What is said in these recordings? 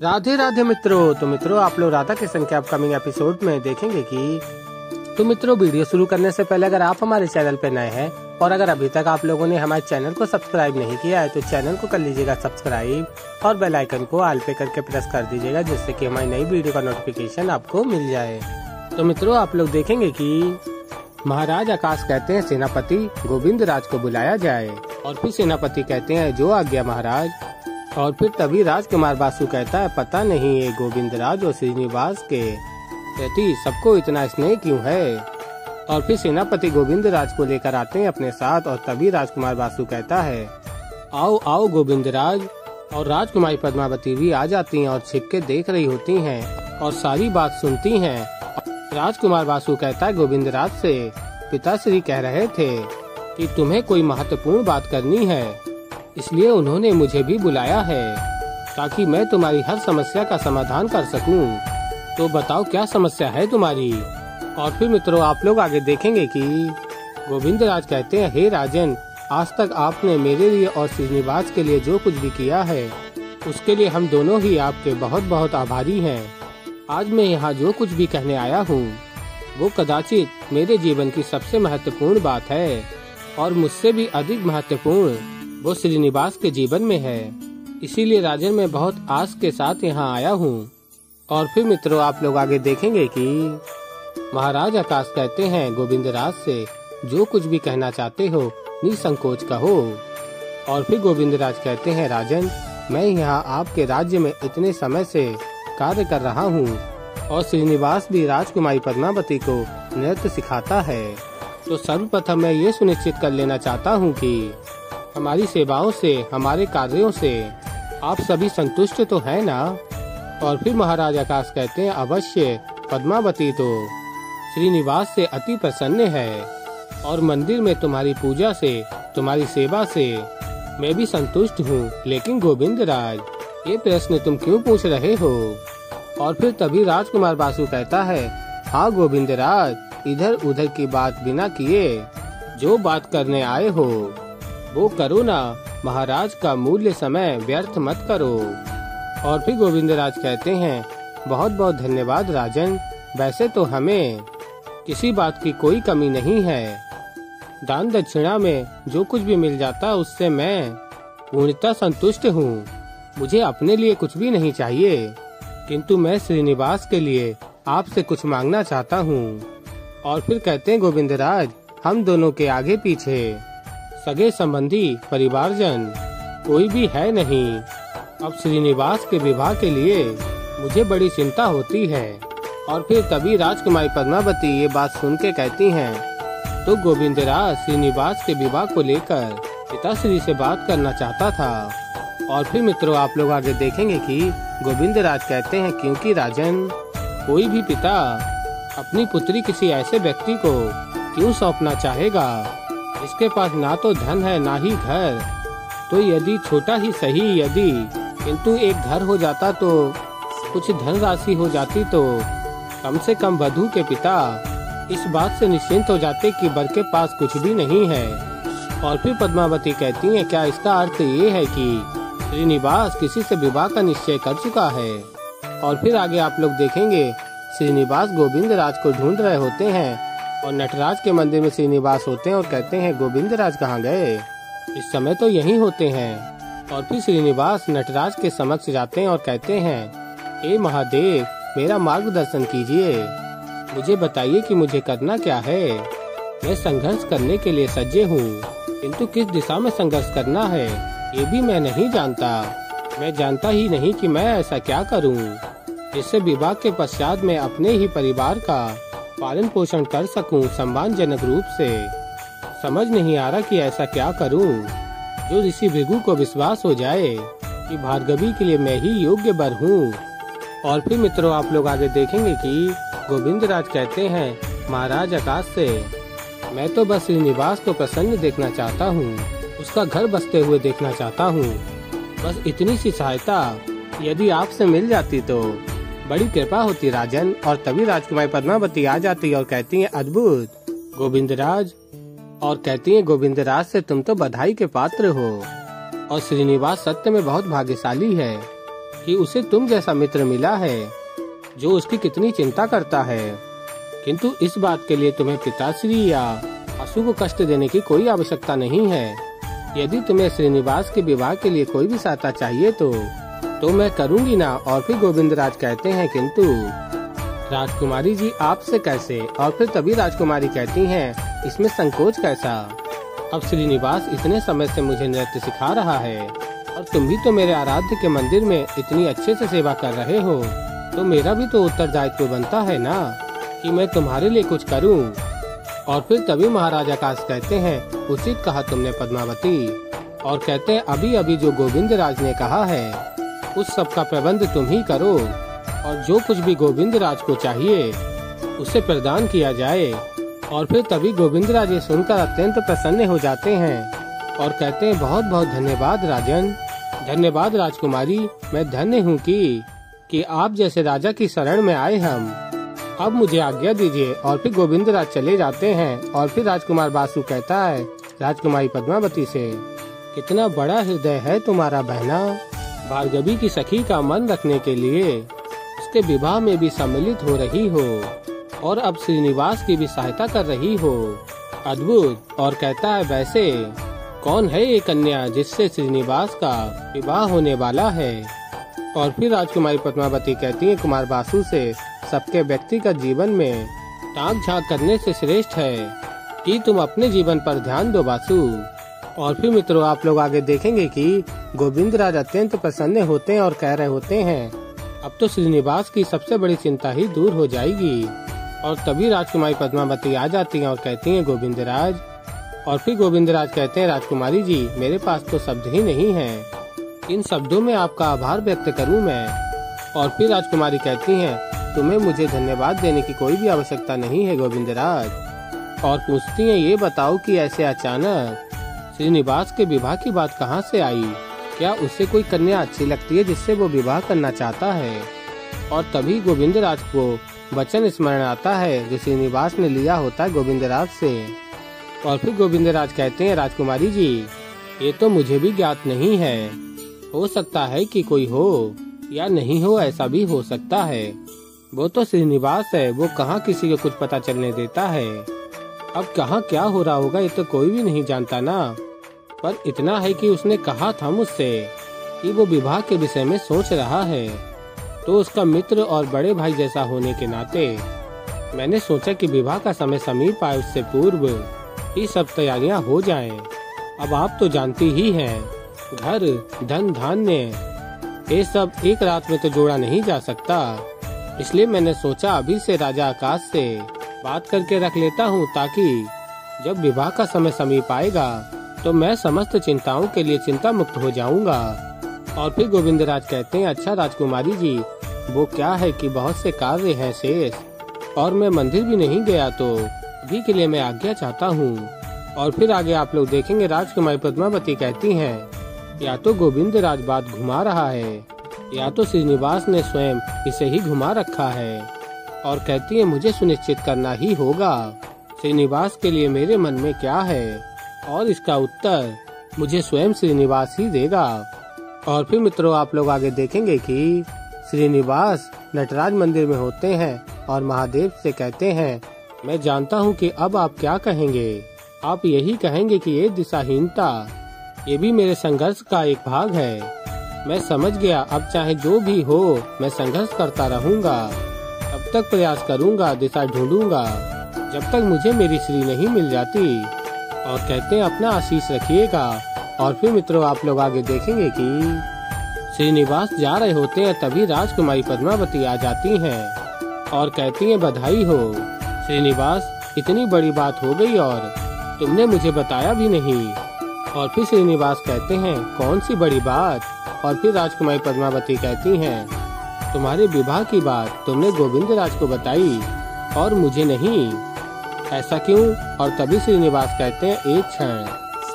राधे राधे मित्रों। तो मित्रों आप लोग राधा कृष्ण के अपकमिंग एपिसोड में देखेंगे कि तो मित्रों वीडियो शुरू करने से पहले अगर आप हमारे चैनल पर नए हैं और अगर अभी तक आप लोगों ने हमारे चैनल को सब्सक्राइब नहीं किया है तो चैनल को कर लीजिएगा सब्सक्राइब और बेल आइकन को ऑल पे करके प्रेस कर दीजिएगा, जिससे कि हमारी नई वीडियो का नोटिफिकेशन आपको मिल जाए। तो मित्रों आप लोग देखेंगे कि महाराज आकाश कहते हैं सेनापति गोविंद राज को बुलाया जाए, और फिर सेनापति कहते हैं जो आज्ञा महाराज। और फिर तभी राजकुमार बासु कहता है पता नहीं ये गोविंद राज और श्रीनिवास के प्रति सबको इतना स्नेह क्यों है। और फिर सेनापति गोविंद राज को लेकर आते हैं अपने साथ, और तभी राजकुमार बासु कहता है आओ आओ गोविंद राज। और राजकुमारी पद्मावती भी आ जाती हैं और छिप के देख रही होती हैं और सारी बात सुनती हैं। राजकुमार बासु कहता है गोविंद राज से पिताश्री कह रहे थे कि तुम्हें कोई महत्वपूर्ण बात करनी है, इसलिए उन्होंने मुझे भी बुलाया है ताकि मैं तुम्हारी हर समस्या का समाधान कर सकूं। तो बताओ क्या समस्या है तुम्हारी। और फिर मित्रों आप लोग आगे देखेंगे कि गोविंद राज कहते हैं हे राजन, आज तक आपने मेरे लिए और श्रीनिवास के लिए जो कुछ भी किया है उसके लिए हम दोनों ही आपके बहुत बहुत आभारी हैं। आज मैं यहाँ जो कुछ भी कहने आया हूँ वो कदाचित मेरे जीवन की सबसे महत्वपूर्ण बात है, और मुझसे भी अधिक महत्वपूर्ण वो श्रीनिवास के जीवन में है। इसीलिए राजन मैं बहुत आस के साथ यहाँ आया हूँ। और फिर मित्रों आप लोग आगे देखेंगे कि महाराज आकाश कहते हैं गोविंद राज से जो कुछ भी कहना चाहते हो निसंकोच कहो। और फिर गोविंद राज कहते हैं राजन, मैं यहाँ आपके राज्य में इतने समय से कार्य कर रहा हूँ और श्रीनिवास भी राजकुमारी पद्मावती को नृत्य सिखाता है। तो सर्वप्रथम मैं ये सुनिश्चित कर लेना चाहता हूँ कि हमारी सेवाओं से, हमारे कार्यों से आप सभी संतुष्ट तो हैं ना। और फिर महाराज आकाश कहते हैं अवश्य, पद्मावती तो श्रीनिवास से अति प्रसन्न है और मंदिर में तुम्हारी पूजा से, तुम्हारी सेवा से मैं भी संतुष्ट हूँ। लेकिन गोविंद राज ये प्रश्न तुम क्यों पूछ रहे हो। और फिर तभी राजकुमार बासु कहता है हाँ गोविंद राज, इधर उधर की बात बिना किए जो बात करने आए हो वो करो ना, महाराज का मूल्य समय व्यर्थ मत करो। और फिर गोविंद राज कहते हैं बहुत बहुत धन्यवाद राजन, वैसे तो हमें किसी बात की कोई कमी नहीं है। दान दक्षिणा में जो कुछ भी मिल जाता उससे मैं पूर्णतः संतुष्ट हूँ। मुझे अपने लिए कुछ भी नहीं चाहिए, किंतु मैं श्रीनिवास के लिए आपसे कुछ मांगना चाहता हूँ। और फिर कहते हैं गोविंद राज हम दोनों के आगे पीछे सगे संबंधी परिवारजन कोई भी है नहीं। अब श्रीनिवास के विवाह के लिए मुझे बड़ी चिंता होती है। और फिर तभी राजकुमारी पद्मावती ये बात सुन के कहती हैं तो गोविंद राज श्रीनिवास के विवाह को लेकर पिताश्री से बात करना चाहता था। और फिर मित्रों आप लोग आगे देखेंगे कि गोविंद राज कहते हैं क्योंकि राजन कोई भी पिता अपनी पुत्री किसी ऐसे व्यक्ति को क्यों सौंपना चाहेगा जिसके पास ना तो धन है ना ही घर। तो यदि छोटा ही सही यदि किंतु एक घर हो जाता तो कुछ धन राशि हो जाती तो कम से कम वधू के पिता इस बात से निश्चिंत हो जाते कि वर के पास कुछ भी नहीं है। और फिर पद्मावती कहती है क्या इसका अर्थ ये है कि श्रीनिवास किसी से विवाह का निश्चय कर चुका है। और फिर आगे आप लोग देखेंगे श्रीनिवास गोविंद राज को ढूंढ रहे होते हैं और नटराज के मंदिर में श्रीनिवास होते हैं और कहते हैं गोविंद राज कहाँ गए, इस समय तो यहीं होते हैं। और फिर श्रीनिवास नटराज के समक्ष जाते हैं और कहते हैं हे महादेव मेरा मार्गदर्शन कीजिए, मुझे बताइए कि मुझे करना क्या है। मैं संघर्ष करने के लिए सज्जे हूँ, किंतु किस दिशा में संघर्ष करना है ये भी मैं नहीं जानता। मैं जानता ही नहीं कि मैं ऐसा क्या करूँ जिससे विवाह के पश्चात मैं अपने ही परिवार का पालन पोषण कर सकूँ सम्मानजनक रूप से। समझ नहीं आ रहा कि ऐसा क्या करूँ जो ऋषि भृगु को विश्वास हो जाए कि भार्गवी के लिए मैं ही योग्य वर हूँ। और फिर मित्रों आप लोग आगे देखेंगे कि गोविंद राज कहते हैं महाराज आकाश से मैं तो बस श्रीनिवास को प्रसन्न देखना चाहता हूँ, उसका घर बसते हुए देखना चाहता हूँ। बस इतनी सी सहायता यदि आपसे मिल जाती तो बड़ी कृपा होती राजन। और तभी राजकुमारी पद्मावती आ जाती और कहती है अद्भुत गोविंद राज। और कहती है गोविंद राज से तुम तो बधाई के पात्र हो और श्रीनिवास सत्य में बहुत भाग्यशाली है कि उसे तुम जैसा मित्र मिला है जो उसकी कितनी चिंता करता है, किंतु इस बात के लिए तुम्हें पिताश्री या बासु को कष्ट देने की कोई आवश्यकता नहीं है। यदि तुम्हें श्रीनिवास के विवाह के लिए कोई भी सहायता चाहिए तो मैं करूँगी ना। और फिर गोविंदराज कहते हैं, किंतु राजकुमारी जी आपसे कैसे? और फिर तभी राजकुमारी कहती हैं, इसमें संकोच कैसा? अब श्रीनिवास इतने समय से मुझे नृत्य सिखा रहा है और तुम भी तो मेरे आराध्य के मंदिर में इतनी अच्छे से सेवा कर रहे हो, तो मेरा भी तो उत्तरदायित्व बनता है ना कि मैं तुम्हारे लिए कुछ करूं। और फिर तभी महाराज आकाश कहते हैं, उचित कहा तुमने पद्मावती। और कहते हैं, अभी अभी जो गोविंदराज ने कहा है उस सब का प्रबंध तुम ही करो और जो कुछ भी गोविंदराज को चाहिए उसे प्रदान किया जाए। और फिर तभी गोविंदराज ये सुनकर अत्यंत प्रसन्न हो जाते हैं और कहते हैं, बहुत बहुत धन्यवाद राजन, धन्यवाद राजकुमारी। मैं धन्य हूँ कि आप जैसे राजा की शरण में आए हम। अब मुझे आज्ञा दीजिए। और फिर गोविंदराज चले जाते हैं। और फिर राजकुमार बासु कहता है राजकुमारी पद्मावती से, कितना बड़ा हृदय है तुम्हारा बहना। भार्गवी की सखी का मन रखने के लिए उसके विवाह में भी सम्मिलित हो रही हो और अब श्रीनिवास की भी सहायता कर रही हो। अद्भुत। और कहता है, वैसे कौन है ये कन्या जिससे श्रीनिवास का विवाह होने वाला है? और फिर राजकुमारी पद्मावती कहती है कुमार बासु से, सबके व्यक्तिगत जीवन में ताक झांक करने से श्रेष्ठ है कि तुम अपने जीवन पर ध्यान दो बासु। और फिर मित्रों, आप लोग आगे देखेंगे कि गोविंदराज अत्यंत प्रसन्न होते हैं और कह रहे होते हैं, अब तो श्रीनिवास की सबसे बड़ी चिंता ही दूर हो जाएगी। और तभी राजकुमारी पद्मावती आ जाती हैं और कहती हैं, गोविंदराज। और फिर गोविंदराज कहते हैं, राजकुमारी जी मेरे पास तो शब्द ही नहीं है, इन शब्दों में आपका आभार व्यक्त करूं मैं। और फिर राजकुमारी कहती हैं, तुम्हें मुझे धन्यवाद देने की कोई भी आवश्यकता नहीं है गोविंदराज। और पूछती हैं, ये बताओ कि ऐसे अचानक श्रीनिवास के विवाह की बात कहाँ से आई? क्या उससे कोई कन्या अच्छी लगती है जिससे वो विवाह करना चाहता है? और तभी गोविंदराज को वचन स्मरण आता है जो श्रीनिवास ने लिया होता है गोविंदराज से। और फिर गोविंदराज कहते हैं, राजकुमारी जी ये तो मुझे भी ज्ञात नहीं है, हो सकता है कि कोई हो या नहीं हो, ऐसा भी हो सकता है। वो तो श्रीनिवास है, वो कहाँ किसी को कुछ पता चलने देता है। अब कहाँ क्या हो रहा होगा ये तो कोई भी नहीं जानता ना। पर इतना है कि उसने कहा था मुझसे कि वो विवाह के विषय में सोच रहा है, तो उसका मित्र और बड़े भाई जैसा होने के नाते मैंने सोचा कि विवाह का समय समीप आए उससे पूर्व ही सब तैयारियां हो जाएं। अब आप तो जानती ही हैं, घर धन धान्य ये सब एक रात में तो जोड़ा नहीं जा सकता। इसलिए मैंने सोचा अभी से राजा आकाश से बात करके रख लेता हूँ, ताकि जब विवाह का समय समीप आएगा तो मैं समस्त चिंताओं के लिए चिंता मुक्त हो जाऊंगा। और फिर गोविंदराज कहते हैं, अच्छा राजकुमारी जी वो क्या है कि बहुत से कार्य हैं शेष और मैं मंदिर भी नहीं गया, तो अभी के लिए मैं आज्ञा चाहता हूँ। और फिर आगे आप लोग देखेंगे राजकुमारी पद्मावती कहती हैं, या तो गोविंदराज बात घुमा रहा है या तो श्रीनिवास ने स्वयं इसे ही घुमा रखा है। और कहती है, मुझे सुनिश्चित करना ही होगा श्रीनिवास के लिए मेरे मन में क्या है और इसका उत्तर मुझे स्वयं श्रीनिवास ही देगा। और फिर मित्रों, आप लोग आगे देखेंगे कि श्रीनिवास नटराज मंदिर में होते हैं और महादेव से कहते हैं, मैं जानता हूँ कि अब आप क्या कहेंगे। आप यही कहेंगे कि ये दिशाहीनता ये भी मेरे संघर्ष का एक भाग है। मैं समझ गया, अब चाहे जो भी हो मैं संघर्ष करता रहूँगा, तब तक प्रयास करूँगा, दिशा ढूंढूंगा जब तक मुझे मेरी श्री नहीं मिल जाती। और कहते हैं, अपना आशीष रखिएगा। और फिर मित्रों, आप लोग आगे देखेंगे कि श्रीनिवास जा रहे होते हैं, तभी राजकुमारी पद्मावती आ जाती हैं और कहती हैं, बधाई हो श्रीनिवास, इतनी बड़ी बात हो गई और तुमने मुझे बताया भी नहीं। और फिर श्रीनिवास कहते हैं, कौन सी बड़ी बात? और फिर राजकुमारी पद्मावती कहती हैं, तुम्हारे विवाह की बात तुमने गोविंदराज को बताई और मुझे नहीं, ऐसा क्यों? और तभी श्रीनिवास कहते हैं, एक क्षण,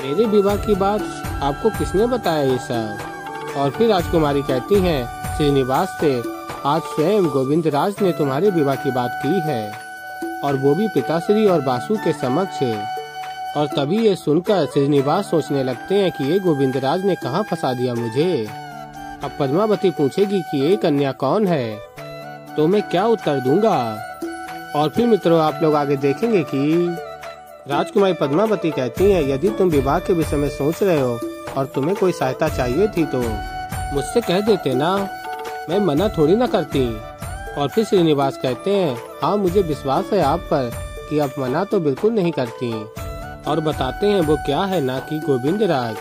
मेरे विवाह की बात आपको किसने बताया ये सब? और फिर राजकुमारी कहती हैं श्रीनिवास से, आज स्वयं गोविंदराज ने तुम्हारे विवाह की बात की है और वो भी पिताश्री और बासु के समक्ष। और तभी ये सुनकर श्रीनिवास सोचने लगते हैं कि ये गोविंदराज ने कहाँ फंसा दिया मुझे। अब पद्मावती पूछेगी कि ये कन्या कौन है, तो मैं क्या उत्तर दूंगा। और फिर मित्रों आप लोग आगे देखेंगे कि राजकुमारी पद्मावती कहती है, यदि तुम विवाह के विषय में सोच रहे हो और तुम्हें कोई सहायता चाहिए थी तो मुझसे कह देते ना, मैं मना थोड़ी ना करती। और फिर श्रीनिवास कहते हैं, हाँ मुझे विश्वास है आप पर कि आप मना तो बिल्कुल नहीं करती। और बताते हैं वो क्या है ना कि गोविंद राज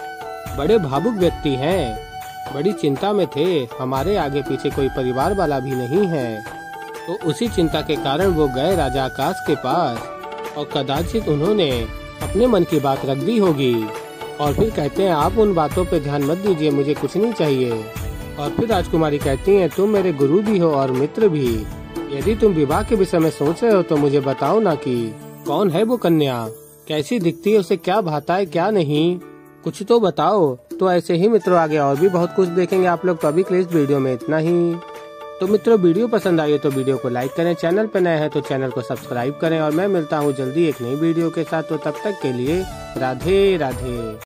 बड़े भावुक व्यक्ति हैं, बड़ी चिंता में थे, हमारे आगे पीछे कोई परिवार वाला भी नहीं है। तो उसी चिंता के कारण वो गए राजा आकाश के पास और कदाचित उन्होंने अपने मन की बात रख दी होगी। और फिर कहते हैं, आप उन बातों पे ध्यान मत दीजिए, मुझे कुछ नहीं चाहिए। और फिर राजकुमारी कहती हैं, तुम मेरे गुरु भी हो और मित्र भी, यदि तुम विवाह के विषय में सोच रहे हो तो मुझे बताओ ना कि कौन है वो कन्या, कैसी दिखती है, उसे क्या भाता है क्या नहीं, कुछ तो बताओ। तो ऐसे ही मित्रों आगे और भी बहुत कुछ देखेंगे आप लोग, तो अभी के लिए इस वीडियो में इतना ही। तो मित्रों वीडियो पसंद आई हो तो वीडियो को लाइक करें, चैनल पर नए हैं तो चैनल को सब्सक्राइब करें और मैं मिलता हूँ जल्दी एक नई वीडियो के साथ। तो तब तक के लिए राधे राधे।